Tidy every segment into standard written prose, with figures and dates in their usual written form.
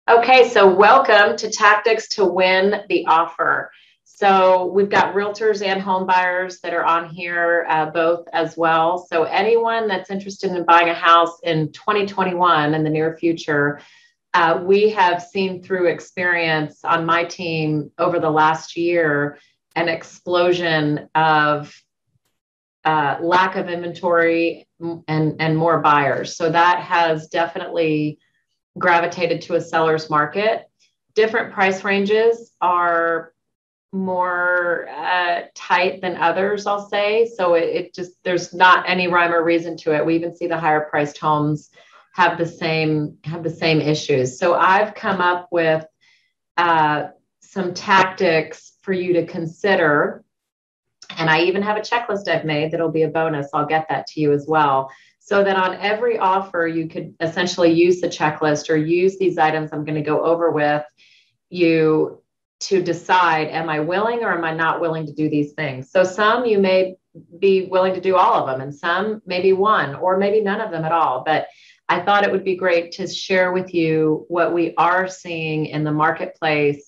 Okay, so welcome to Tactics to Win the Offer. So we've got realtors and home buyers that are on here, both as well. So anyone that's interested in buying a house in 2021 in the near future, we have seen through experience on my team over the last year an explosion of lack of inventory and more buyers. So that has definitely gravitated to a seller's market. Different price ranges are more tight than others, I'll say. So it just, there's not any rhyme or reason to it. We even see the higher priced homes have the same issues. So I've come up with some tactics for you to consider. And I even have a checklist I've made that'll be a bonus. I'll get that to you as well. So that on every offer, you could essentially use the checklist or use these items I'm going to go over with you to decide, am I willing or am I not willing to do these things? So some you may be willing to do all of them, and some maybe one or maybe none of them at all. But I thought it would be great to share with you what we are seeing in the marketplace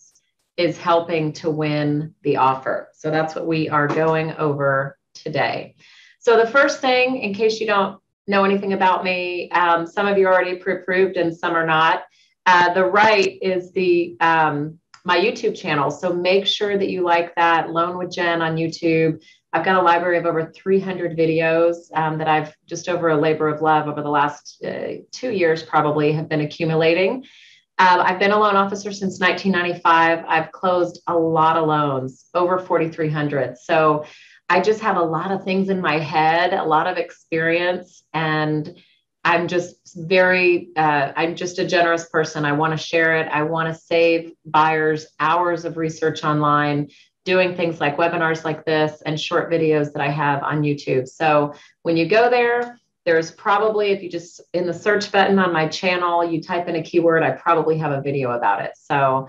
is helping to win the offer. So that's what we are going over today. So the first thing, in case you don't know anything about me, some of you are already pre-approved and some are not. The right is the my YouTube channel. So make sure that you like that. Loan with Jen on YouTube. I've got a library of over 300 videos that I've just over a labor of love over the last 2 years probably have been accumulating. I've been a loan officer since 1995. I've closed a lot of loans, over 4,300. So I just have a lot of things in my head, a lot of experience, and I'm just I'm just a generous person. I want to share it. I want to save buyers hours of research online, doing things like webinars like this and short videos that I have on YouTube. So when you go there, there's probably, if you just in the search button on my channel, you type in a keyword, I probably have a video about it. So,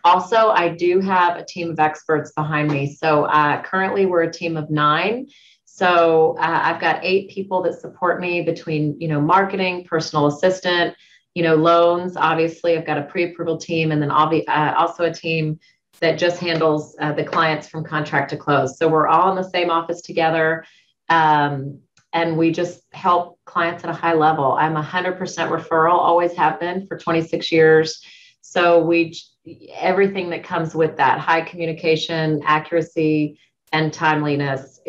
also, I do have a team of experts behind me. So currently we're a team of 9. So I've got 8 people that support me between, marketing, personal assistant, loans. Obviously, I've got a pre-approval team, and then also a team that just handles the clients from contract to close. So we're all in the same office together. And we just help clients at a high level. I'm 100% referral, always have been for 26 years. So everything that comes with that, high communication, accuracy, and timeliness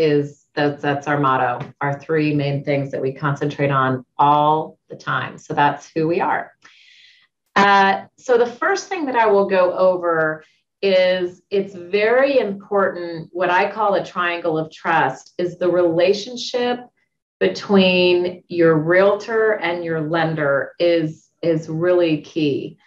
that's our motto, our 3 main things that we concentrate on all the time. So that's who we are. So the first thing that I will go over is it's very important. What I call a triangle of trust is the relationship between your realtor and your lender is really key.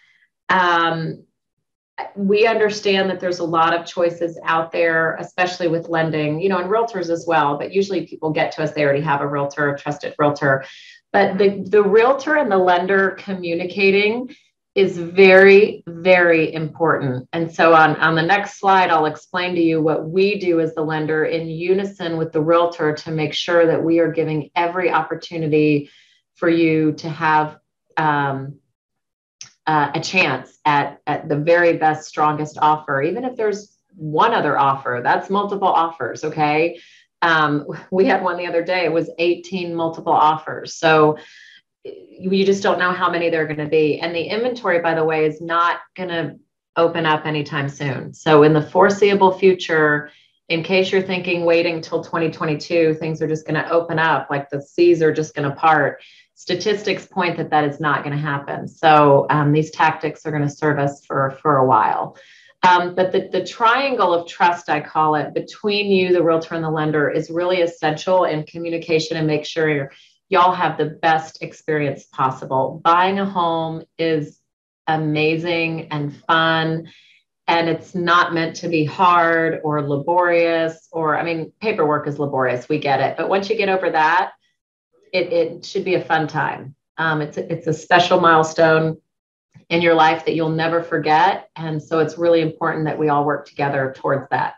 We understand that there's a lot of choices out there, especially with lending, and realtors as well. But usually people get to us, they already have a realtor, a trusted realtor. But the realtor and the lender communicating is very, very important. And so on the next slide, I'll explain to you what we do as the lender in unison with the realtor to make sure that we are giving every opportunity for you to have a chance at the very best, strongest offer. Even if there's one other offer, that's multiple offers, okay? We had one the other day, it was 18 multiple offers. So you just don't know how many there are going to be. And the inventory, by the way, is not going to open up anytime soon. So in the foreseeable future, in case you're thinking waiting till 2022, things are just going to open up, like the seas are just going to part. Statistics point that is not going to happen. So these tactics are going to serve us for a while. But the triangle of trust, I call it, between you, the realtor, and the lender is really essential in communication and make sure y'all have the best experience possible. Buying a home is amazing and fun, and it's not meant to be hard or laborious, paperwork is laborious, we get it. But once you get over that, it should be a fun time. It's a special milestone in your life that you'll never forget. And so it's really important that we all work together towards that.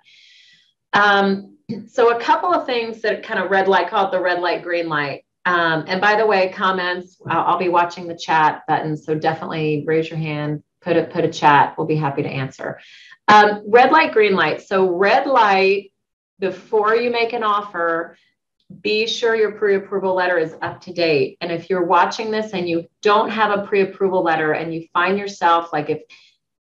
So a couple of things that kind of red light, call it the red light, green light. And by the way, comments, I'll be watching the chat button. So definitely raise your hand, put a chat. We'll be happy to answer. Red light, green light. So red light, before you make an offer, be sure your pre-approval letter is up to date. And if you're watching this and you don't have a pre-approval letter and you find yourself like,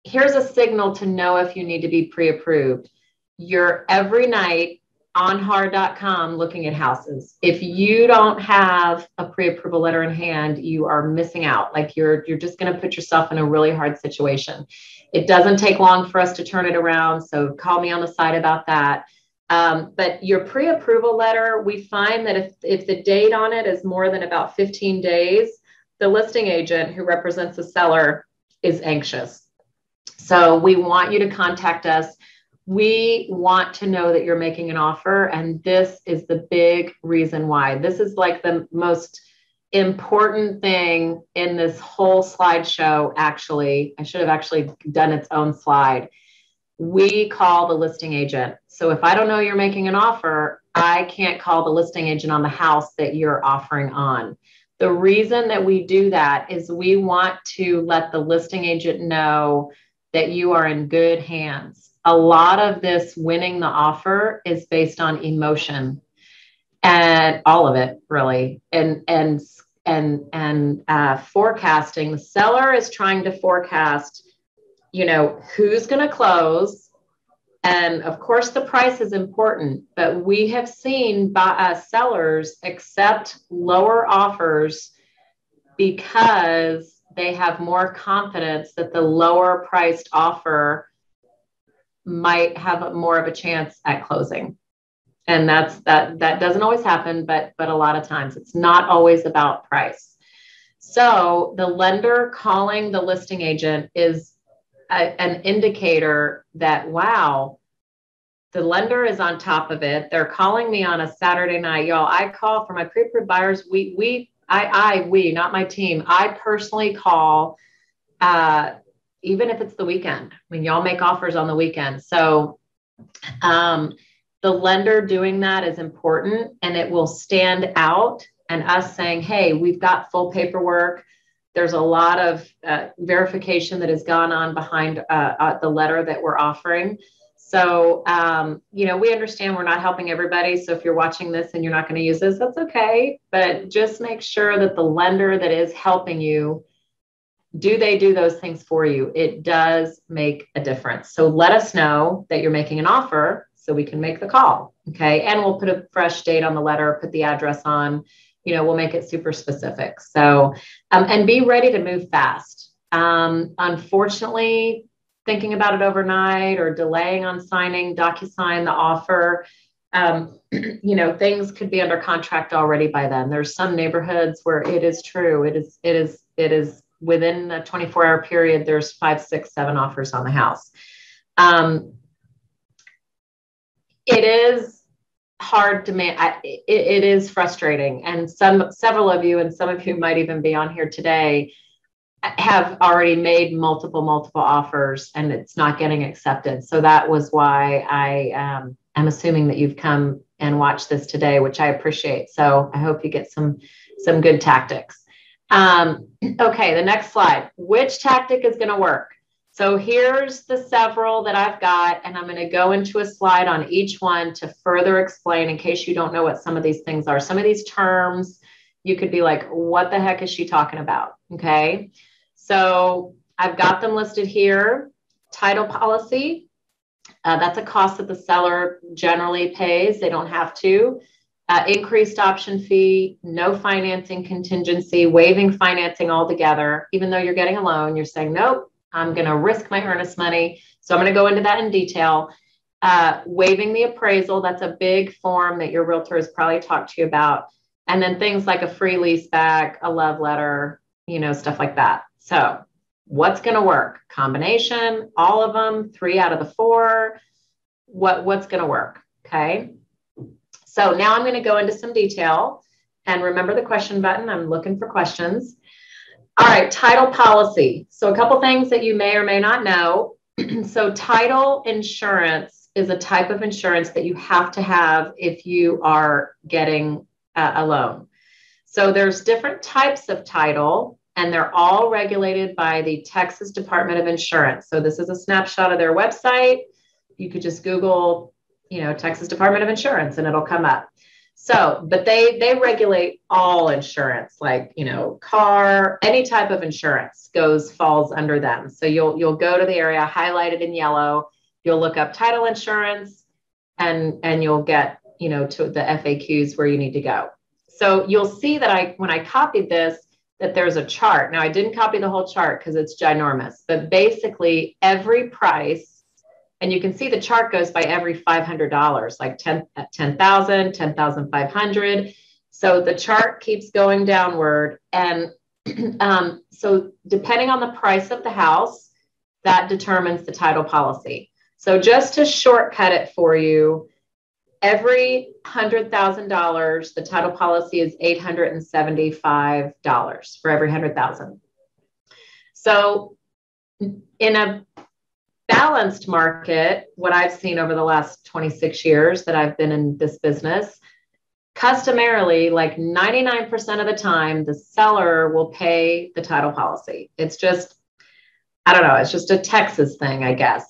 here's a signal to know if you need to be pre-approved. You're every night on hard.com looking at houses. If you don't have a pre-approval letter in hand, you are missing out. Like you're just going to put yourself in a really hard situation. It doesn't take long for us to turn it around. So call me on the side about that. But your pre-approval letter, we find that if the date on it is more than about 15 days, the listing agent who represents the seller is anxious. So we want you to contact us. We want to know that you're making an offer. And this is the big reason why. This is like the most important thing in this whole slideshow. Actually, I should have actually done its own slide. We call the listing agent. So if I don't know you're making an offer, I can't call the listing agent on the house that you're offering on. The reason that we do that is we want to let the listing agent know that you are in good hands. A lot of this winning the offer is based on emotion, and all of it really, and forecasting. The seller is trying to forecast, who's going to close. And of course, the price is important, but we have seen sellers accept lower offers because they have more confidence that the lower priced offer might have more of a chance at closing. And that doesn't always happen, but a lot of times it's not always about price. So the lender calling the listing agent is an indicator that, wow, the lender is on top of it. They're calling me on a Saturday night. Y'all, I call for my pre-approved buyers. We, not my team. I personally call, even if it's the weekend. I mean, y'all make offers on the weekend. So the lender doing that is important, and it will stand out. And us saying, hey, we've got full paperwork. There's a lot of verification that has gone on behind the letter that we're offering. So, we understand we're not helping everybody. So if you're watching this and you're not going to use this, that's okay. But just make sure that the lender that is helping you, do they do those things for you? It does make a difference. So let us know that you're making an offer so we can make the call. Okay. And we'll put a fresh date on the letter, put the address on, we'll make it super specific. So, and be ready to move fast. Unfortunately, thinking about it overnight or delaying on signing DocuSign the offer, things could be under contract already by then. There's some neighborhoods where it is true. It is within a 24-hour period, there's 5, 6, 7 offers on the house. It is hard to manage. It is frustrating. And several of you, and some of you might even be on here today, have already made multiple offers and it's not getting accepted. So that was why I am assuming that you've come and watched this today, which I appreciate. So I hope you get some good tactics. Okay, the next slide. Which tactic is going to work? So here's the several that I've got, and I'm going to go into a slide on each one to further explain in case you don't know what some of these things are. Some of these terms, you could be like, what the heck is she talking about? Okay. So I've got them listed here. Title policy, that's a cost that the seller generally pays. They don't have to. Increased option fee, no financing contingency, waiving financing altogether. Even though you're getting a loan, you're saying, nope, I'm going to risk my earnest money. So I'm going to go into that in detail. Waiving the appraisal, that's a big form that your realtor has probably talked to you about. And then things like a free lease back, a love letter, stuff like that. So what's going to work? Combination, all of them, 3 out of the 4. What's going to work? Okay. So now I'm going to go into some detail, and remember the question button. I'm looking for questions. All right. Title policy. So a couple things that you may or may not know. So title insurance is a type of insurance that you have to have if you are getting a loan. So there's different types of title, and they're all regulated by the Texas Department of Insurance. So this is a snapshot of their website. You could just Google, Texas Department of Insurance, and it'll come up. So, but they regulate all insurance, like, car, any type of insurance falls under them. So you'll go to the area highlighted in yellow, you'll look up title insurance, and you'll get, to the FAQs where you need to go. So you'll see that when I copied this, that there's a chart. Now I didn't copy the whole chart because it's ginormous, but basically every price, and you can see the chart goes by every $500, like 10,000, 10,500. So the chart keeps going downward. And so depending on the price of the house, that determines the title policy. So just to shortcut it for you, every $100,000, the title policy is $875 for every 100,000. So in a balanced market, what I've seen over the last 26 years that I've been in this business, customarily, like 99% of the time, the seller will pay the title policy. It's just, I don't know, it's just a Texas thing, I guess.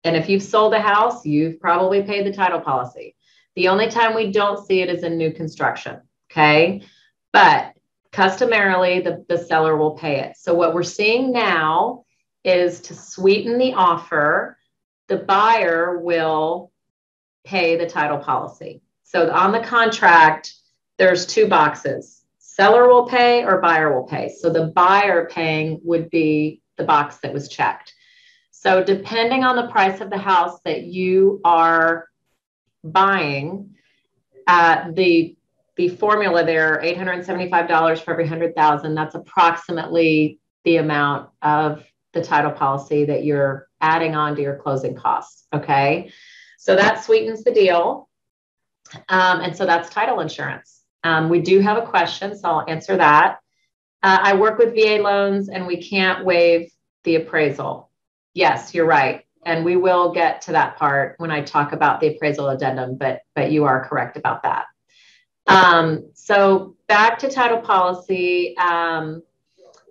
And if you've sold a house, you've probably paid the title policy. The only time we don't see it is in new construction, okay? But customarily, the seller will pay it. So what we're seeing now is to sweeten the offer, the buyer will pay the title policy. So on the contract, there's two boxes. Seller will pay or buyer will pay. So the buyer paying would be the box that was checked. So depending on the price of the house that you are buying, the formula there, $875 for every 100,000, that's approximately the amount of the title policy that you're adding on to your closing costs. Okay. So that sweetens the deal. And so that's title insurance. We do have a question, so I'll answer that. I work with VA loans and we can't waive the appraisal. Yes, you're right. And we will get to that part when I talk about the appraisal addendum, but you are correct about that. So back to title policy.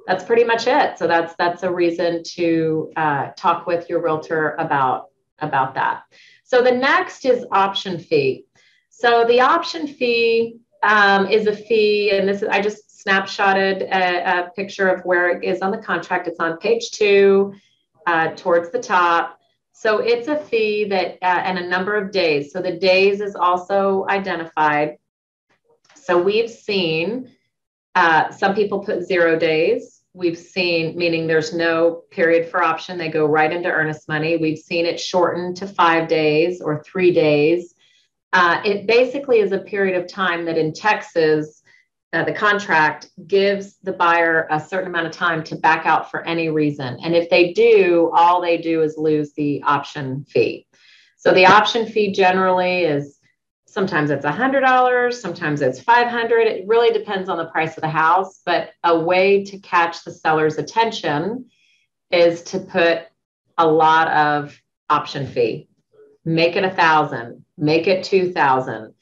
That's pretty much it. So that's a reason to talk with your realtor about that. So the next is option fee. So the option fee is a fee, and I just snapshotted a picture of where it is on the contract. It's on page 2, towards the top. So it's a fee that and a number of days. So the days is also identified. So we've seen some people put 0 days. We've seen, meaning there's no period for option. They go right into earnest money. We've seen it shortened to 5 days or 3 days. It basically is a period of time that in Texas, the contract gives the buyer a certain amount of time to back out for any reason. And if they do, all they do is lose the option fee. So the option fee generally is, sometimes it's $100, sometimes it's $500. It really depends on the price of the house, but a way to catch the seller's attention is to put a lot of option fee. Make it $1,000, make it $2,000.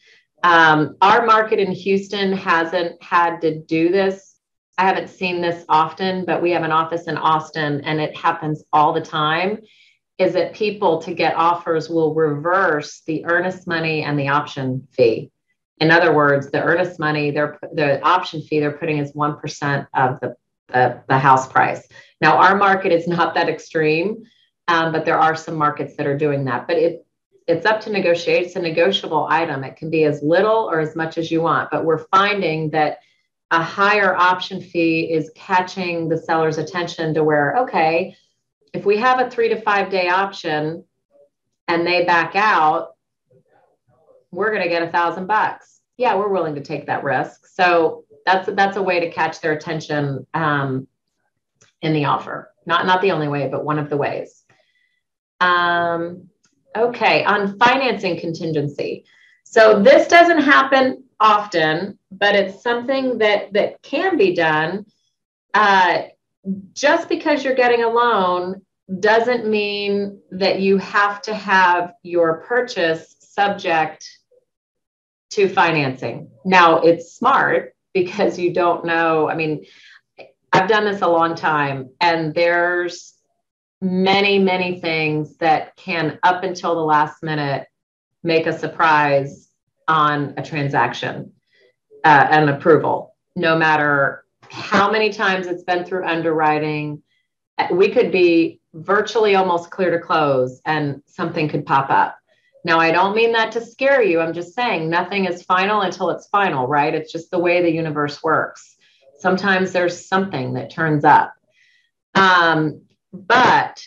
Our market in Houston hasn't had to do this. I haven't seen this often, but we have an office in Austin and it happens all the time, is that people to get offers will reverse the earnest money and the option fee. In other words, the earnest money, the option fee they're putting is 1% of the house price. Now, our market is not that extreme, but there are some markets that are doing that. But it's up to negotiate. It's a negotiable item. It can be as little or as much as you want. But we're finding that a higher option fee is catching the seller's attention to where, okay, if we have a 3 to 5 day option and they back out, we're going to get $1,000. Yeah, we're willing to take that risk. So that's a way to catch their attention in the offer. Not the only way, but one of the ways. Okay, on financing contingency. So this doesn't happen often, but it's something that can be done. Just because you're getting a loan doesn't mean that you have to have your purchase subject to financing. Now, it's smart because you don't know. I mean, I've done this a long time, and there's many, many things that can, up until the last minute, make a surprise on a transaction, an approval, no matter how many times it's been through underwriting. We could be virtually almost clear to close and something could pop up. Now, I don't mean that to scare you. I'm just saying nothing is final until it's final, right? It's just the way the universe works. Sometimes there's something that turns up. But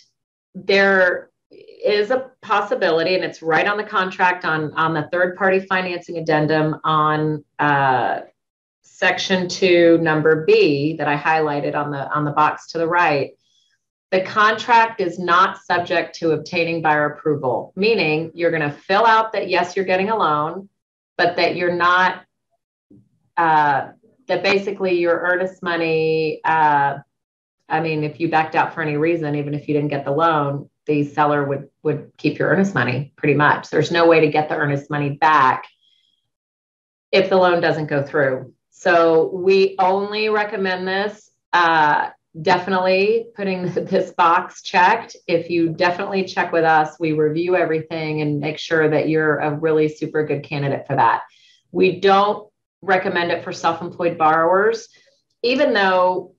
there is a possibility, and it's right on the contract on the third party financing addendum on section 2, number B that I highlighted on the box to the right. The contract is not subject to obtaining buyer approval, meaning you're going to fill out that, yes, you're getting a loan, but that you're not, that basically your earnest money, I mean, if you backed out for any reason, even if you didn't get the loan, the seller would keep your earnest money pretty much. There's no way to get the earnest money back if the loan doesn't go through. So we only recommend this, definitely putting this box checked. If you definitely check with us, we review everything and make sure that you're a really super good candidate for that. We don't recommend it for self-employed borrowers, even though,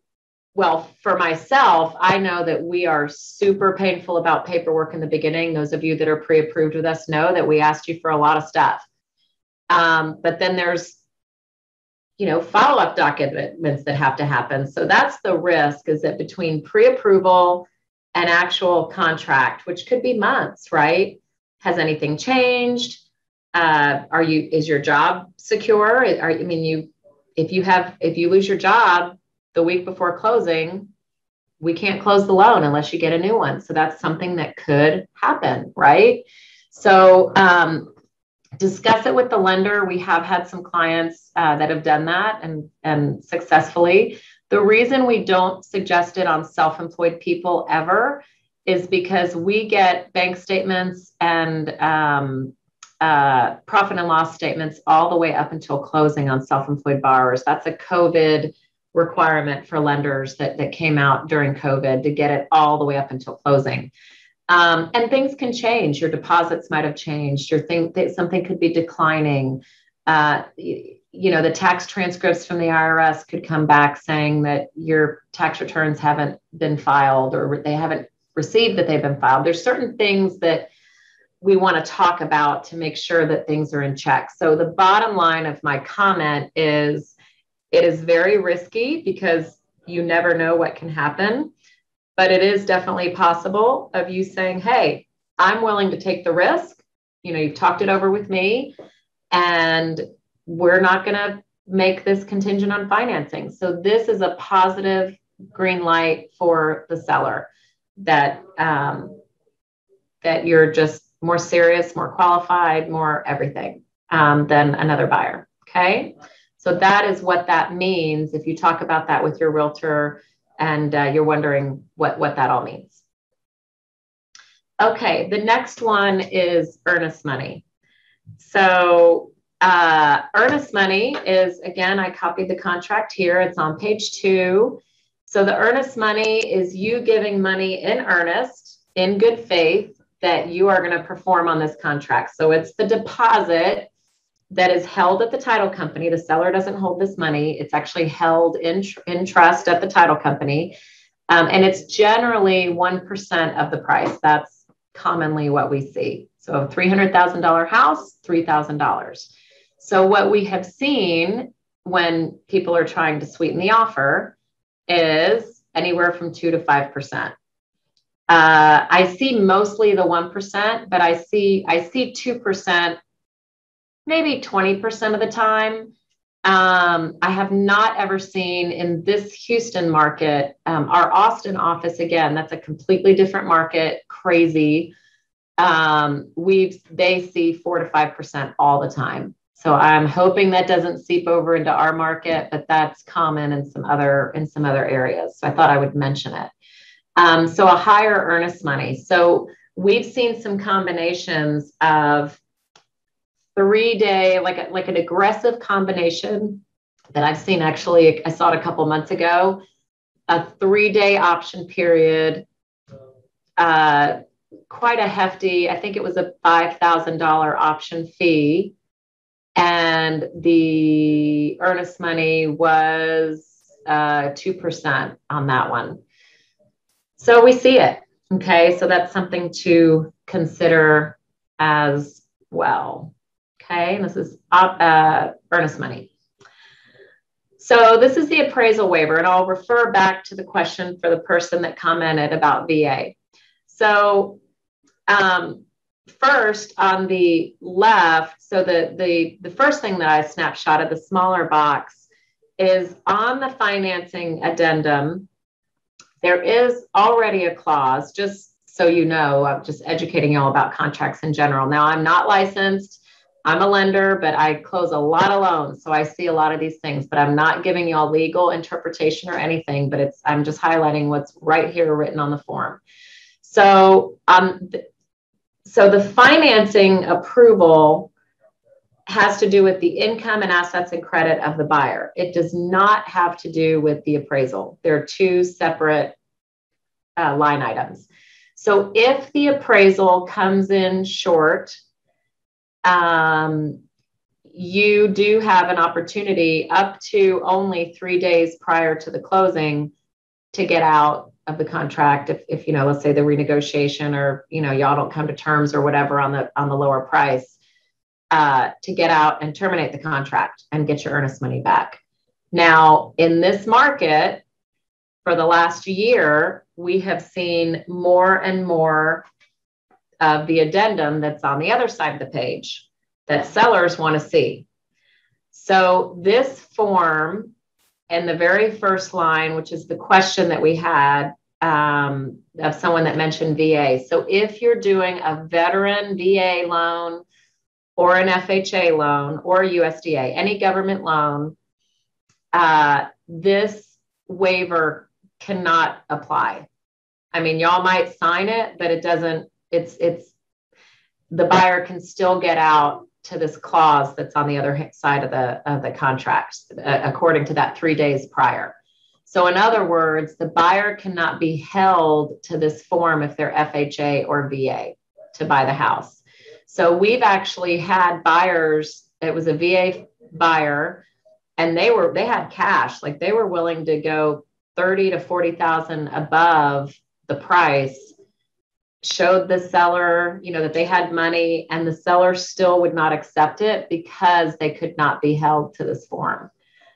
well, for myself, I know that we are super painful about paperwork in the beginning. Those of you that are pre-approved with us know that we asked you for a lot of stuff. But then there's, follow-up documents that have to happen. So that's the risk, is that between pre-approval and actual contract, which could be months, right? Has anything changed? Is your job secure? If you lose your job the week before closing, we can't close the loan unless you get a new one. So that's something that could happen, right? So discuss it with the lender. We have had some clients that have done that and successfully. The reason we don't suggest it on self-employed people ever is because we get bank statements and profit and loss statements all the way up until closing on self-employed borrowers. That's a COVID requirement for lenders that came out during COVID, to get it all the way up until closing. And things can change. Your deposits might have changed. Something could be declining. The tax transcripts from the IRS could come back saying that your tax returns haven't been filed, or they haven't received that they've been filed. There's certain things that we want to talk about to make sure that things are in check. So the bottom line of my comment is, it is very risky because you never know what can happen. But it is definitely possible of you saying, hey, I'm willing to take the risk. You've talked it over with me, and we're not going to make this contingent on financing. So this is a positive green light for the seller, that you're just more serious, more qualified, more everything than another buyer. Okay. So that is what that means if you talk about that with your realtor and you're wondering what that all means. Okay, the next one is earnest money. So earnest money is, again, I copied the contract here. It's on page 2. So the earnest money is you giving money in earnest, in good faith, that you are going to perform on this contract. So it's the deposit that is held at the title company. The seller doesn't hold this money. It's actually held in trust at the title company. And it's generally 1% of the price. That's commonly what we see. So $300,000 house, $3,000. So what we have seen when people are trying to sweeten the offer is anywhere from 2 to 5%. I see mostly the 1%, but I see 2%, maybe 20% of the time. I have not ever seen in this Houston market, our Austin office, again, that's a completely different market, crazy. They see 4 to 5% all the time. So I'm hoping that doesn't seep over into our market, but that's common in some other areas. So I thought I would mention it. So a higher earnest money. So we've seen some combinations of 3-day, like an aggressive combination that I've seen. Actually, I saw it a couple months ago, a 3-day option period, quite a hefty, I think it was a $5,000 option fee. And the earnest money was 2% on that one. So we see it. Okay. So that's something to consider as well. Okay. And this is earnest money. So this is the appraisal waiver, and I'll refer back to the question for the person that commented about VA. So first on the left, so the first thing that I snapshotted, the smaller box, is on the financing addendum. There is already a clause, just so you know, I'm just educating you all about contracts in general. Now, I'm not licensed. I'm a lender, but I close a lot of loans. So I see a lot of these things, but I'm not giving you all legal interpretation or anything, but I'm just highlighting what's right here written on the form. So, so the financing approval has to do with the income and assets and credit of the buyer. It does not have to do with the appraisal. They're two separate line items. So if the appraisal comes in short, you do have an opportunity up to only 3 days prior to the closing to get out of the contract. If you know, let's say the renegotiation, or, you know, y'all don't come to terms or whatever on the lower price, to get out and terminate the contract and get your earnest money back. Now, in this market, for the last year, we have seen more and more of the addendum that's on the other side of the page that sellers want to see. So this form, and the very first line, which is the question that we had of someone that mentioned VA. So if you're doing a veteran VA loan or an FHA loan or USDA, any government loan, this waiver cannot apply. I mean, y'all might sign it, but it doesn't, the buyer can still get out to this clause that's on the other side of the contract, according to that 3 days prior. So in other words, the buyer cannot be held to this form if they're FHA or VA to buy the house. So we've actually had buyers, it was a VA buyer, and they had cash, like they were willing to go 30 to 40,000 above the price, showed the seller, you know, that they had money, and the seller still would not accept it because they could not be held to this form.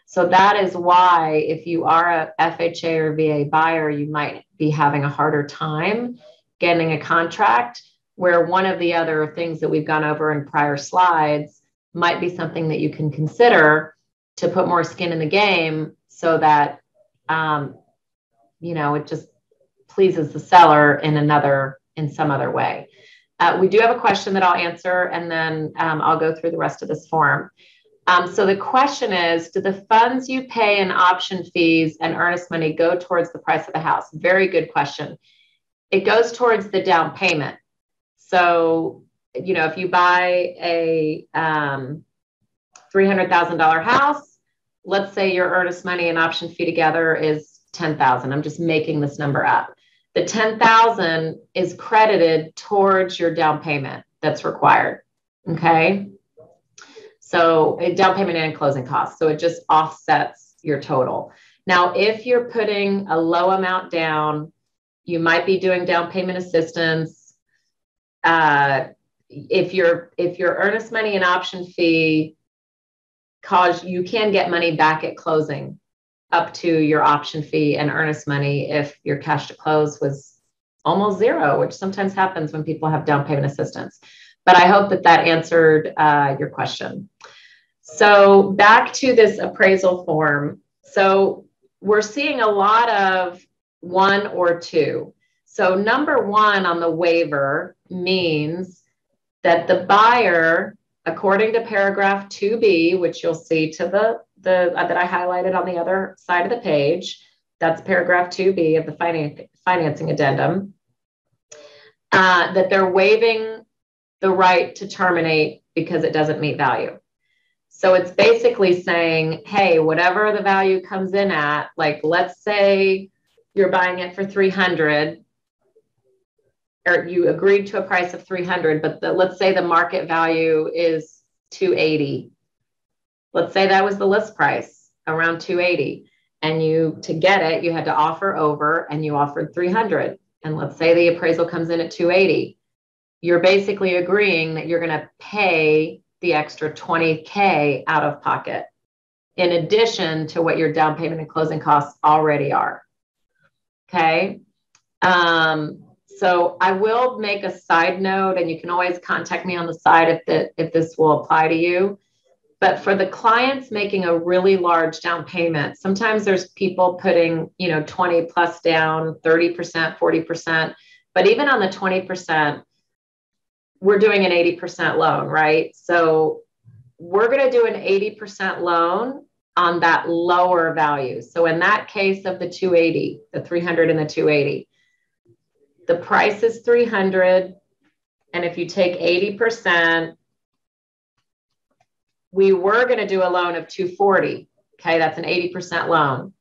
So that is why if you are a FHA or VA buyer, you might be having a harder time getting a contract, where one of the other things that we've gone over in prior slides might be something that you can consider to put more skin in the game, so that, you know, it just pleases the seller in some other way. We do have a question that I'll answer, and then I'll go through the rest of this form. So the question is, do the funds you pay in option fees and earnest money go towards the price of the house? Very good question. It goes towards the down payment. So, you know, if you buy a $300,000 house, let's say your earnest money and option fee together is $10,000. I'm just making this number up. The $10,000 is credited towards your down payment that's required. Okay. So a down payment and closing costs. So it just offsets your total. Now, if you're putting a low amount down, you might be doing down payment assistance. If your earnest money and option fee you can get money back at closing up to your option fee and earnest money if your cash to close was almost zero, which sometimes happens when people have down payment assistance. But I hope that answered your question. So back to this appraisal form. So we're seeing a lot of 1 or 2. So number 1 on the waiver means that the buyer, according to paragraph 2B, which you'll see to the that I highlighted on the other side of the page, that's paragraph 2B of the financing addendum, that they're waiving the right to terminate because it doesn't meet value. So it's basically saying, hey, whatever the value comes in at, like, let's say you're buying it for 300, or you agreed to a price of 300, but let's say the market value is 280. Let's say that was the list price, around 280. And to get it, you had to offer over, and you offered 300. And let's say the appraisal comes in at 280. You're basically agreeing that you're going to pay the extra $20K out of pocket, in addition to what your down payment and closing costs already are. Okay. So I will make a side note, and you can always contact me on the side if this will apply to you. But for the clients making a really large down payment, sometimes there's people putting, 20 plus down, 30%, 40%. But even on the 20%, we're doing an 80% loan, right? So we're going to do an 80% loan on that lower value. So in that case of the 280, the 300 and the 280, the price is 300. And if you take 80%, we were going to do a loan of 240. Okay. That's an 80% loan.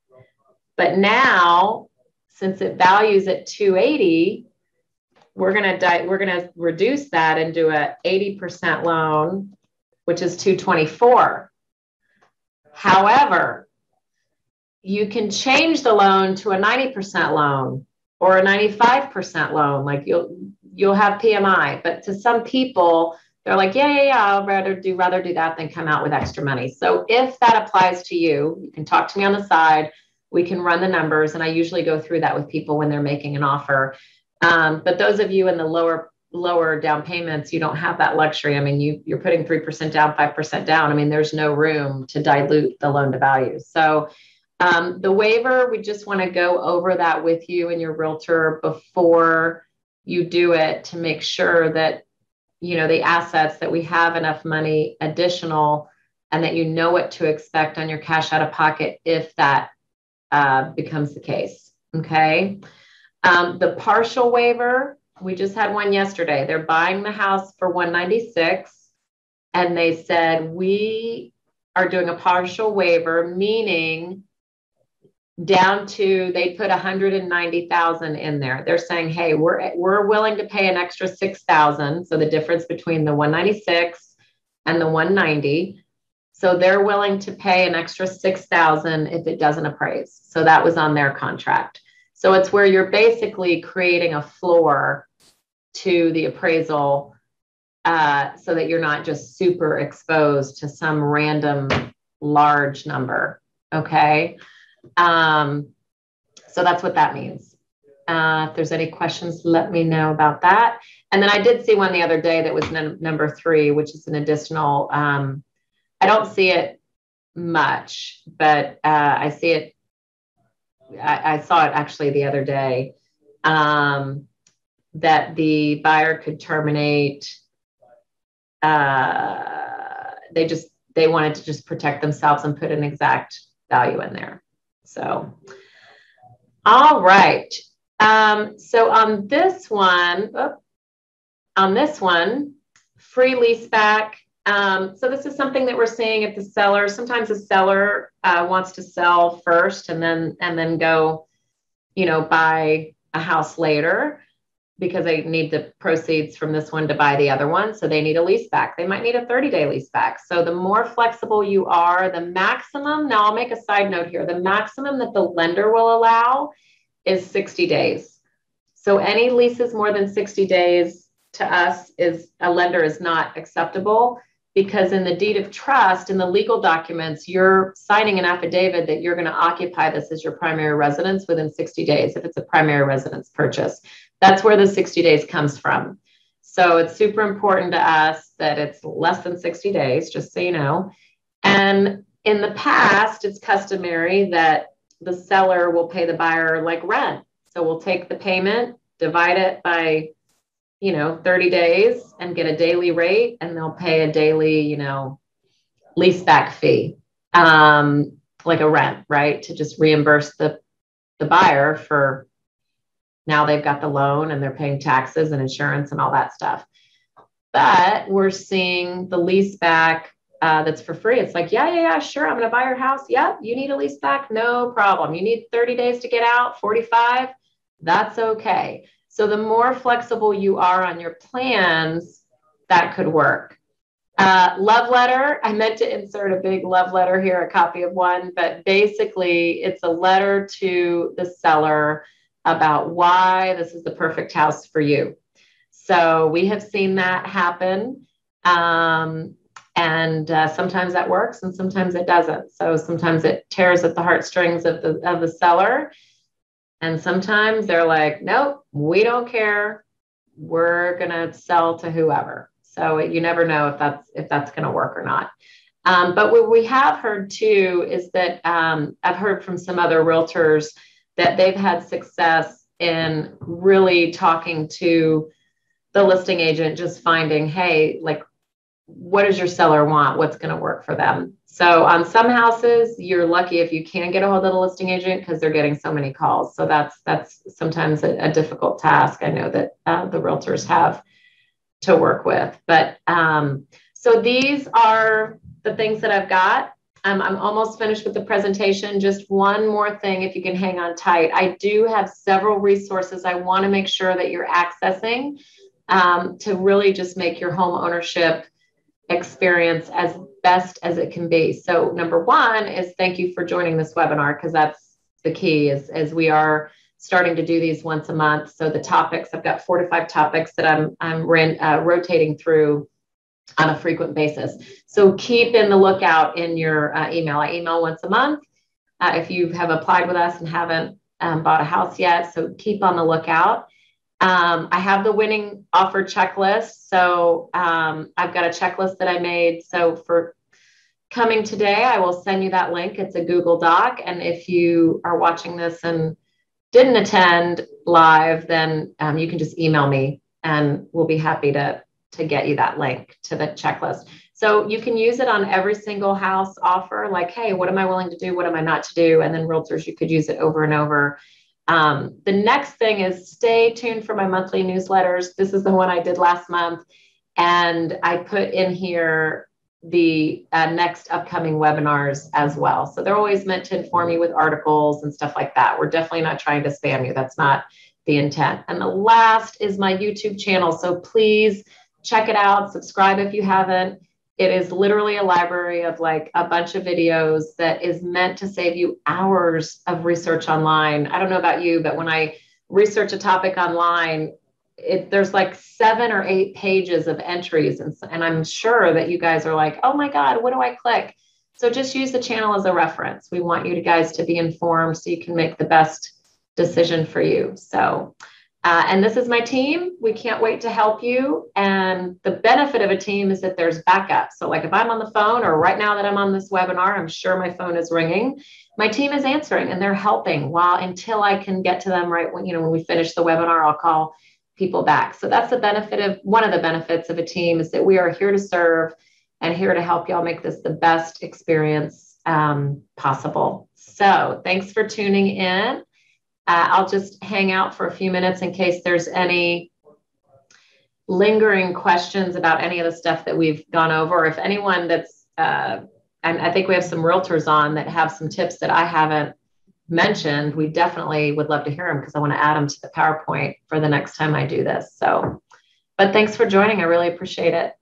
But now, since it values at 280, we're going to reduce that and do a 80% loan, which is 224. However, you can change the loan to a 90% loan or a 95% loan. Like you'll have PMI, but to some people, they're like, yeah, I'll rather do that than come out with extra money. So if that applies to you, you can talk to me on the side. We can run the numbers. And I usually go through that with people when they're making an offer. But those of you in the lower down payments, you don't have that luxury. I mean, you're putting 3% down, 5% down. I mean, there's no room to dilute the loan to value. So the waiver, we just want to go over that with you and your realtor before you do it to make sure that, the assets, that we have enough money additional, and that you know what to expect on your cash out of pocket if that becomes the case. Okay. The partial waiver, we just had one yesterday. They're buying the house for 196, and they said, we are doing a partial waiver, meaning down to, they put 190,000 in there. They're saying, hey, we're willing to pay an extra 6,000. So the difference between the 196 and the 190. So they're willing to pay an extra 6,000 if it doesn't appraise. So that was on their contract. So it's where you're basically creating a floor to the appraisal so that you're not just super exposed to some random large number. Okay. So that's what that means. If there's any questions, let me know about that. And then I did see one the other day that was number 3, which is an additional, I don't see it much, but I see it. I saw it actually the other day, that the buyer could terminate. They wanted to just protect themselves and put an exact value in there. So, all right. So on this one, free lease back. So this is something that we're seeing at the seller. Sometimes the seller wants to sell first and then go, buy a house later because they need the proceeds from this one to buy the other one. So they need a lease back. They might need a 30-day lease back. So the more flexible you are, the maximum, now I'll make a side note here, the maximum that the lender will allow is 60 days. So any leases more than 60 days to us a lender is not acceptable, because in the deed of trust, in the legal documents, you're signing an affidavit that you're going to occupy this as your primary residence within 60 days if it's a primary residence purchase. That's where the 60 days comes from. So it's super important to us that it's less than 60 days, just so you know. And in the past, it's customary that the seller will pay the buyer like rent. So we'll take the payment, divide it by 30 days and get a daily rate, and they'll pay a daily, lease back fee, like a rent, right? To just reimburse the buyer for now they've got the loan and they're paying taxes and insurance and all that stuff. But we're seeing the lease back that's for free. It's like, yeah, sure. I'm going to buy your house. Yep. You need a lease back? No problem. You need 30 days to get out, 45. That's okay. So the more flexible you are on your plans, that could work. Love letter. I meant to insert a big love letter here, a copy of one, but basically it's a letter to the seller about why this is the perfect house for you. So we have seen that happen. And sometimes that works and sometimes it doesn't. So sometimes it tears at the heartstrings of the seller. And sometimes they're like, nope, we don't care. We're going to sell to whoever. So you never know if that's going to work or not. But what we have heard too is that I've heard from some other realtors that they've had success in really talking to the listing agent, just finding, hey, like, what does your seller want? What's going to work for them? So on some houses, you're lucky if you can get a hold of the listing agent because they're getting so many calls. So that's sometimes a difficult task. I know that the realtors have to work with. But so these are the things that I've got. I'm almost finished with the presentation. Just one more thing, if you can hang on tight. I do have several resources I want to make sure that you're accessing to really just make your home ownership experience as best as it can be. So number one is thank you for joining this webinar, because that's the key is we are starting to do these once a month. So the topics, I've got 4 to 5 topics that I'm rotating through on a frequent basis. So keep in the lookout in your email. I email once a month if you have applied with us and haven't bought a house yet. So keep on the lookout. I have the winning offer checklist. So I've got a checklist that I made. So for coming today, I will send you that link. It's a Google Doc. And if you are watching this and didn't attend live, then you can just email me and we'll be happy to get you that link to the checklist. So you can use it on every single house offer, like, hey, what am I willing to do? What am I not to do? And then realtors, you could use it over and over. The next thing is stay tuned for my monthly newsletters. This is the one I did last month. And I put in here the next upcoming webinars as well. So they're always meant to inform you with articles and stuff like that. We're definitely not trying to spam you. That's not the intent. And the last is my YouTube channel. So please check it out. Subscribe if you haven't. It is literally a library of like a bunch of videos that is meant to save you hours of research online. I don't know about you, but when I research a topic online, there's like 7 or 8 pages of entries. And I'm sure that you guys are like, oh my God, what do I click? So just use the channel as a reference. We want you guys to be informed so you can make the best decision for you. So, and this is my team. We can't wait to help you. And the benefit of a team is that there's backup. So like if I'm on the phone or right now that I'm on this webinar, I'm sure my phone is ringing. My team is answering and they're helping until I can get to them right when we finish the webinar, I'll call people back. So that's the benefit of one of the benefits of a team is that we are here to serve and here to help y'all make this the best experience possible. So thanks for tuning in. I'll just hang out for a few minutes in case there's any lingering questions about any of the stuff that we've gone over. Or if anyone that's, and I think we have some realtors on that have some tips that I haven't mentioned, we definitely would love to hear them because I want to add them to the PowerPoint for the next time I do this. So, but thanks for joining. I really appreciate it.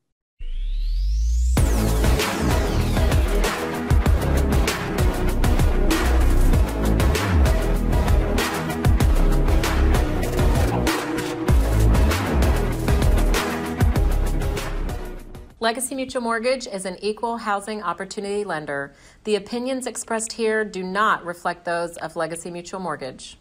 Legacy Mutual Mortgage is an equal housing opportunity lender. The opinions expressed here do not reflect those of Legacy Mutual Mortgage.